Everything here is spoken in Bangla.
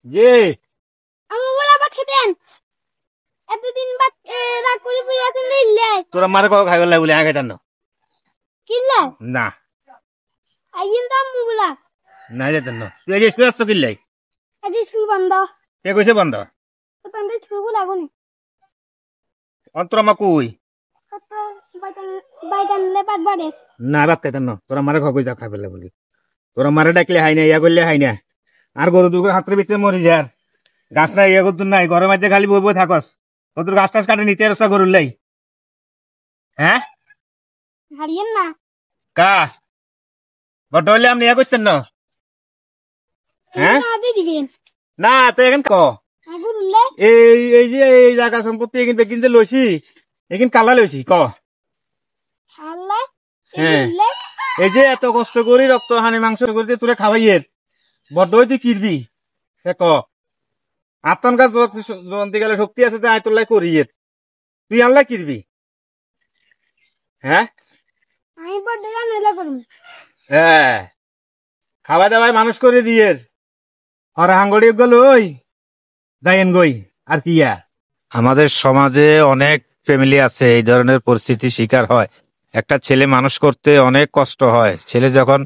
জি তোরা মারে কখন খাইবার লাগে বলে আগে জানো না না যেতেন না তুই আগে স্কুল আসছো কিনলাই কে কইছে বন্ধ অন্তর আমা কই না রাত খাইতেন না তোরা মারে কই যা খাইবার লাগে বলি তোরা মারে ডাকলে হাই না ইয়া করলে হাই না আর গরু দুটো হাতের ভিতরে মরি যার গাছ না ইয়া করতুন নাই ঘরের মধ্যে খালি বই বই থাকস তোর গাছ টাছ কাটে নিতে রাস্তা গরুর লাই হ্যাঁ কা বড় হইলে আপনি ইয়া করছেন না হ্যাঁ না তো এখন ক এই এই যে এই জায়গা সম্পত্তি এখান বেকিন যে লইছি এখান কালা লইছি ক হ্যাঁ এই যে এত কষ্ট করি রক্ত হানি মাংস করে তোরে খাওয়াইয়ের বড্ড হইতে কিরবি সে ক আতঙ্কা জয়ন্তী গেলে শক্তি আছে আয় তোর লাই করিয়ের তুই আনলাই কিরবি হ্যাঁ হ্যাঁ খাওয়া দাওয়ায় মানুষ করে দিয়ের আর হাঙ্গড়ি গেল ওই যাইন গই আর কি আমাদের সমাজে অনেক ফ্যামিলি আছে এই ধরনের পরিস্থিতির শিকার হয় একটা ছেলে মানুষ করতে অনেক কষ্ট হয় ছেলে যখন